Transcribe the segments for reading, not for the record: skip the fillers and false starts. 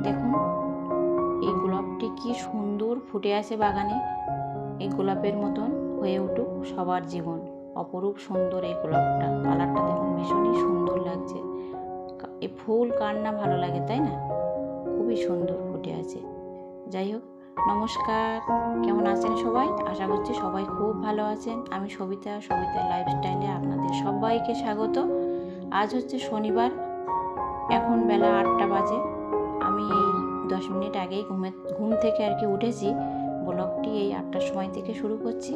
দেখুন এই গোলাপটি কি সুন্দর ফুটে আছে বাগানে। এই গোলাপের মতন হয়ে উঠুক সবার জীবন। অপরূপ সুন্দর এই গোলাপটা, কালারটা দেখুন ভীষণই সুন্দর লাগছে। এই ফুল কার না ভালো লাগে, তাই না? খুবই সুন্দর ফুটে আছে। যাই হোক, নমস্কার, কেমন আছেন সবাই? আশা করছি সবাই খুব ভালো আছেন। আমি সবিতা লাইফস্টাইলে আপনাদের সবাইকে স্বাগত। আজ হচ্ছে শনিবার, এখন বেলা 8টা বাজে। আমি এই 10 মিনিট আগেই ঘুম থেকে আর কি উঠেছি। ব্লগটি এই 8টার সময় থেকে শুরু করছি।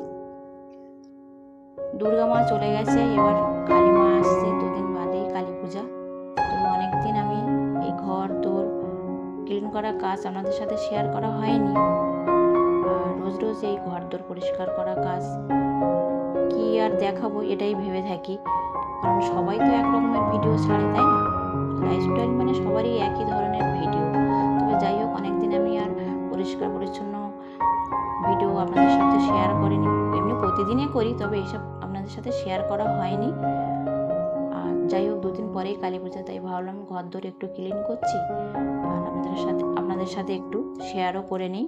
দুর্গা মা চলে গেছে, এবার কালী মা আসছে, 2 দিন বাদেই কালী পূজা। তো অনেকদিন আমি এই ঘর দোর ক্লিন করা কাজ আপনাদের সাথে শেয়ার করা হয়নি। আর রোজ রোজ এই ঘর দোর পরিষ্কার করা কাজ কি আর দেখাবো, এটাই ভেবে থাকি। কারণ সবাই তো এক রকমের ভিডিও ছাড়ে, তাই না? লাইফস্টাইল মানে সবারই একই ধরনের ভিডিও। তবে যাই হোক, অনেকদিন আমি আর পরিষ্কার পরিচ্ছন্ন ভিডিও আপনাদের সাথে শেয়ার করিনি। এমনি প্রতিদিনই করি, তবে এইসব আপনাদের সাথে শেয়ার করা হয়নি। আর যাই হোক, 2 দিন পরেই কালী পূজা, তাই ভাবলাম ঘর দোর একটু ক্লিন করছি আর আপনাদের সাথে একটু শেয়ারও করে নিই।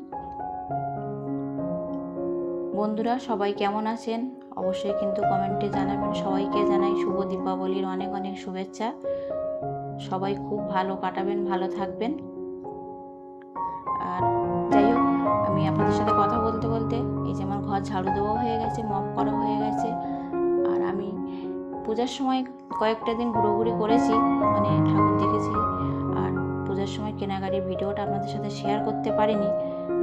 বন্ধুরা সবাই কেমন আছেন অবশ্যই কিন্তু কমেন্টে জানাবেন। সবাইকে জানাই শুভ দীপাবলির অনেক অনেক শুভেচ্ছা। সবাই খুব ভালো কাটাবেন, ভালো থাকবেন। আর যাই হোক, আমি আপনাদের সাথে কথা বলতে বলতে এই যে আমার ঘর ঝাড়ু দেওয়া হয়ে গেছে, মপ করা হয়ে গেছে। আর আমি পূজার সময় কয়েকটা দিন ঘুরোঘুরি করেছি, মানে ঠাকুর দেখেছি। আর পূজার সময় কেনাকাটির ভিডিওটা আপনাদের সাথে শেয়ার করতে পারিনি,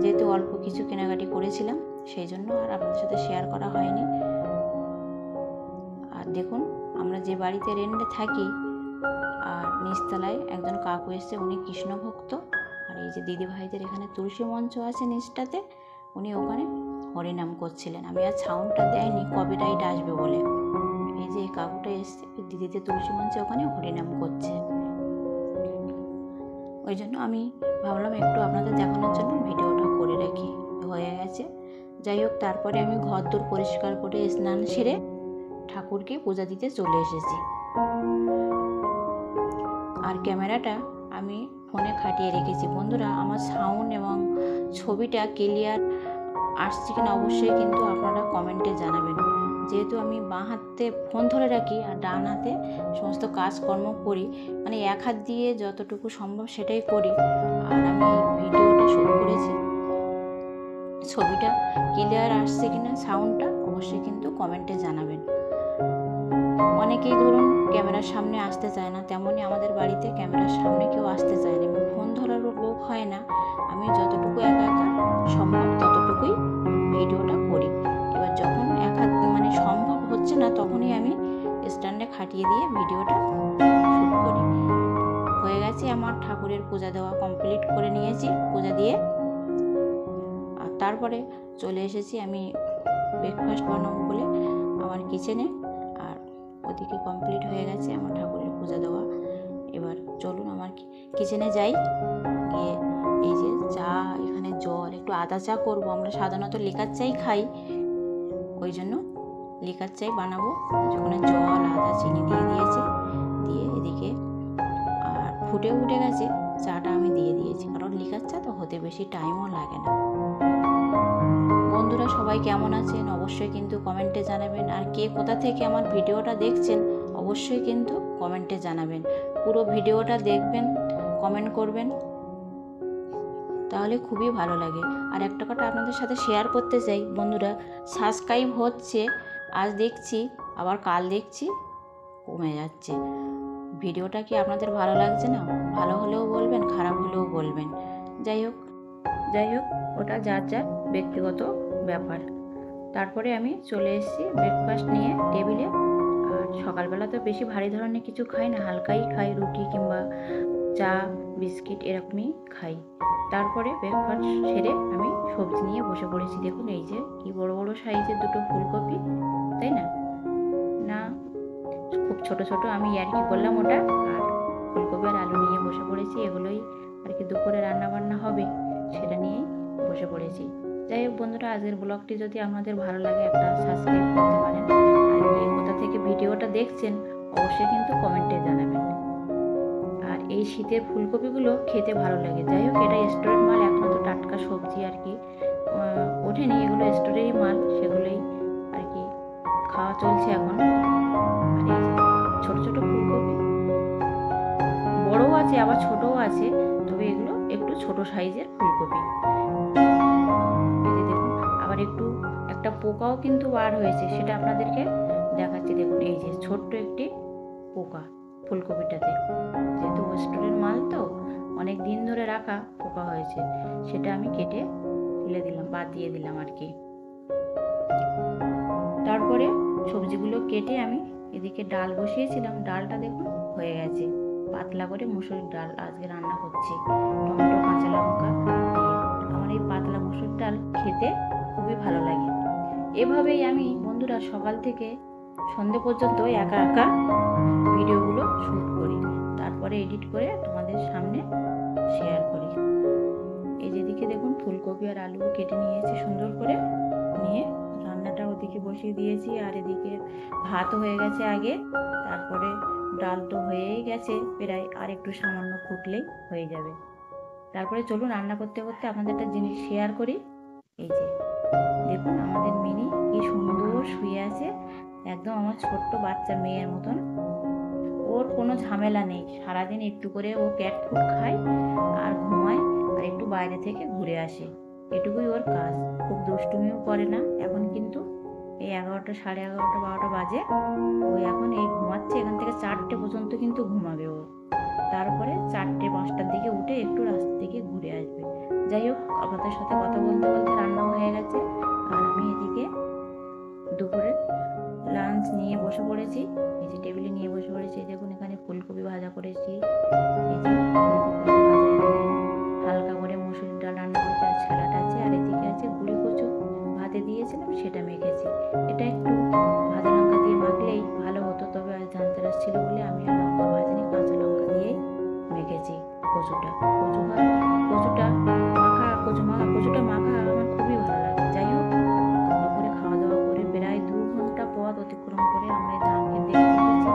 যেহেতু অল্প কিছু কেনাকাটি করেছিলাম, সেই জন্য আর আপনাদের সাথে শেয়ার করা হয়নি। আর দেখুন, আমরা যে বাড়িতে রেন্টে থাকি, আর নিচতলায় একজন কাকু এসছে, উনি কৃষ্ণ ভক্ত। আর এই যে দিদি ভাইদের এখানে তুলসী মঞ্চ আছে নিচটাতে, উনি ওখানে হরিনাম করছিলেন। আমি আর সাউন্ডটা দেয়নি, কপিরাইট আসবে বলে। এই যে এই কাকুটা এসছে, দিদিদের তুলসী মঞ্চে ওখানে হরিনাম করছে, ওই জন্য আমি ভাবলাম একটু আপনাদের দেখানোর জন্য ভিডিওটা করে রাখি। হয়ে গেছে। যাই হোক, তারপরে আমি ঘর দোর পরিষ্কার করে স্নান সেরে ঠাকুরকে পূজা দিতে চলে এসেছি। আর ক্যামেরাটা আমি ফোনে খাটিয়ে রেখেছি। বন্ধুরা, আমার সাউন্ড এবং ছবিটা ক্লিয়ার আসছে কিনা অবশ্যই কিন্তু আপনারা কমেন্টে জানাবেন। যেহেতু আমি বাঁ হাতে ফোন ধরে রাখি আর ডান হাতে সমস্ত কাজকর্ম করি, মানে এক হাত দিয়ে যতটুকু সম্ভব সেটাই করি। আর আমি ভিডিওটা শুরু করেছি, ছবিটা ক্লিয়ার আসছে কিনা, সাউন্ডটা অবশ্যই কিন্তু কমেন্টে জানাবেন। অনেকেই ধরুন ক্যামেরার সামনে আসতে চায় না, তেমনই আমাদের বাড়িতে ক্যামেরার সামনে কেউ আসতে চায় না, ফোন ধরারও লোক হয় না। আমি যতটুকু একা সম্ভব ততটুকুই ভিডিওটা করি। এবার যখন মানে সম্ভব হচ্ছে না, তখনই আমি স্ট্যান্ডে খাটিয়ে দিয়ে ভিডিওটা শুট করি। হয়ে গেছে, আমার ঠাকুরের পূজা দেওয়া কমপ্লিট করে নিয়েছি, পূজা দিয়ে। আর তারপরে চলে এসেছি আমি ব্রেকফাস্ট বানাবো বলে আমার কিচেনে। আর ওদিকে কমপ্লিট হয়ে গেছে আমার ঠাকুরের পূজা দেওয়া। এবার চলুন আমার কিচেনে যাই, গিয়ে এই যে চা, এখানে জল, একটু আদা চা করব। আমরা সাধারণত লিকার চাই খাই, ওই জন্য লিকার চাই বানাবো। ওখানে জল, আদা, চিনি দিয়ে দিয়েছি, দিয়ে এদিকে আর ফুটে উঠে গেছে চাটা আমি দিয়ে দিয়েছি, কারণ লিকার চা তো হতে বেশি টাইমও লাগে না। বন্ধুরা সবাই কেমন আছেন অবশ্যই কিন্তু কমেন্টে জানাবেন। আর কে কোথা থেকে আমার ভিডিওটা দেখছেন অবশ্যই কিন্তু কমেন্টে জানাবেন। পুরো ভিডিওটা দেখবেন, কমেন্ট করবেন, তাহলে খুবই ভালো লাগে। আর একটা কথা আপনাদের সাথে শেয়ার করতে চাই বন্ধুরা, সাবস্ক্রাইব হচ্ছে, আজ দেখছি আবার কাল দেখছি কমে যাচ্ছে। ভিডিওটা কি আপনাদের ভালো লাগছে না? ভালো হলেও বলবেন, খারাপ হলেও বলবেন। যাই হোক ওটা যার যার ব্যক্তিগত ব্যাপার। তারপরে আমি চলে এসেছি ব্রেকফাস্ট নিয়ে টেবিলে। আর সকালবেলা তো বেশি ভারী ধরনের কিছু খাই না, হালকাই খাই, রুটি কিংবা চা, বিস্কিট এরকমই খাই। তারপরে ব্রেকফাস্ট সেরে আমি সবজি নিয়ে বসে পড়েছি। দেখুন এই যে কি বড় বড় সাইজের 2টো ফুলকপি, তাই না? না খুব ছোট ছোট, আমি আর কি করলাম ওটা। আর ফুলকপি আর আলু নিয়ে বসে পড়েছি, এগুলোই আর কি দুপুরে রান্না বান্না হবে, সেটা নিয়েই বসে পড়েছি। যাই হোক বন্ধুরা, আজকের ব্লগটি যদি আপনাদের ভালো লাগে একটা সাবস্ক্রাইব করতে পারেন। আর কোথা থেকে ভিডিওটা দেখছেন অবশ্যই কিন্তু কমেন্টে জানাবেন। আর এই শীতের ফুলকপিগুলো খেতে ভালো লাগে। যাই হোক, এটা স্টোরের মাল, এখন তো টাটকা সবজি আর কি ওঠেনি, এগুলো স্টোরেরই মাল, সেগুলোই আর কি খাওয়া চলছে এখন। আর এই ছোট ছোট ফুলকপি, বড়ও আছে আবার ছোটও আছে, তবে এগুলো একটু ছোট সাইজের ফুলকপি। এই যে দেখুন, আবার একটু একটা পোকাও কিন্তু বার হয়েছে, সেটা আপনাদেরকে দেখাচ্ছি। দেখুন এই যে ছোট্ট একটি পোকা ফুলকপিটাতে, যেহেতু স্টোরের মাল তো অনেক দিন ধরে রাখা, পোকা হয়েছে, সেটা আমি কেটে ফেলে দিলাম, বাদ দিয়ে দিলাম আর কি। তারপরে সবজিগুলো কেটে আমি এদিকে ডাল বসিয়েছিলাম, ডালটা দেখুন হয়ে গেছে, পাতলা করে মুসুরির ডাল আজকে রান্না করছি টমেটো কাঁচা লঙ্কা দিয়ে। আমার এই পাতলা মুসুর ডাল খেতে খুবই ভালো লাগে। এভাবেই আমি বন্ধুরা সকাল থেকে সন্ধে পর্যন্ত একা একা ভিডিওগুলো শ্যুট করি, তারপরে এডিট করে তোমাদের সামনে শেয়ার করি। এই যেদিকে দেখুন ফুলকপি আর আলু কেটে নিয়েছি সুন্দর করে, নিয়ে রান্নাটা ওদিকে বসিয়ে দিয়েছি। আর এদিকে ভাত হয়ে গেছে আগে, তারপরে ডাল তো হয়েই গেছে প্রায়, আর একটু সামান্য ফুটলেই হয়ে যাবে। তারপরে চলুন রান্না করতে করতে আপনাদের একটা জিনিস শেয়ার করি। এই যে দেখুন আমাদের মিনি কি সুন্দর শুয়ে আছে, একদম আমার ছোট্ট বাচ্চা মেয়ের মতন। ওর কোনো ঝামেলা নেই, সারাদিন একটু করে ও ক্যাট ফুড খায় আর ঘুমায়, আর একটু বাইরে থেকে ঘুরে আসে, এটুকুই ওর কাজ। খুব দুষ্টুমিও করে না। এখন কিন্তু এই 11টা, সাড়ে 11টা, 12টা বাজে, ও এখন এই ঘুমাচ্ছে। এখান থেকে 4টে পর্যন্ত কিন্তু ঘুমাবে ও, তারপরে 4টে 5টার দিকে উঠে একটু রাস্তা থেকে ঘুরে আসবে। যাই হোক, আপনাদের সাথে কথা বলতে বলতে রান্নাও হয়ে গেছে, আর আমি এদিকে দুপুরে লাঞ্চ নিয়ে বসে পড়েছি। এই যে টেবিলে নিয়ে বসে পড়েছি, দেখুন এখানে ফুলকপি ভাজা করেছি, এই যে ফুলকপি ভাজা, এখানে হালকা করে মুসুরির ডাল রান্না করেছি, আর স্যালাড আছে, আর এদিকে আছে গুঁড়ি কচু ভাতে দিয়েছিলাম সেটা মেখেছি। এটা একটু ভাজা লঙ্কা দিয়ে মাখলেই ভালো হতো, তবে আজ ধানতেরাস ছিল বলে আমি আর লঙ্কা ভাজিনি, কাঁচা লঙ্কা দিয়েই মেখেছি কচুটা। কচুটা মাখা আমার খুবই ভালো লাগে। যাই হোক, দুপুরে খাওয়া দাওয়া করে প্রায় 2 ঘন্টা পথ অতিক্রম করে আমরা ধানকে দেখতে এসেছি।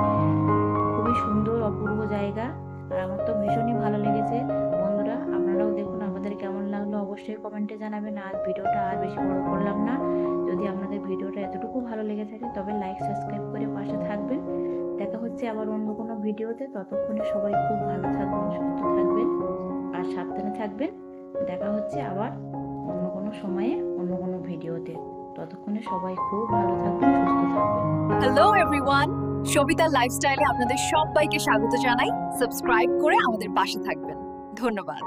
খুবই সুন্দর অপূর্ব জায়গা, আর আমার তো ভীষণই ভালো লেগেছে। বন্ধুরা আপনারাও দেখুন, আপনাদের কেমন লাগলো অবশ্যই কমেন্টে জানাবেন। আজ ভিডিওটা আর বেশি বড় করলাম না। যদি আপনাদের ভিডিওটা এতটুকু ভালো লেগে থাকে তবে লাইক সাবস্ক্রাইব করে পাশে থাকবেন। দেখা হচ্ছে আবার অন্য কোনো ভিডিওতে। ততক্ষণে সবাই খুব ভালো থাকবেন, সুস্থ থাকবেন আর সাবধানে থাকবেন। দেখা হচ্ছে আবার অন্য কোনো সময়ে অন্য কোনো ভিডিওতে। ততক্ষণে সবাই খুব ভালো থাকবেন, সুস্থ থাকবেন। হ্যালো এভরিওয়ান, সবিতা লাইফস্টাইলে আপনাদের সবাইকে স্বাগত জানাই। সাবস্ক্রাইব করে আমাদের পাশে থাকবেন। ধন্যবাদ।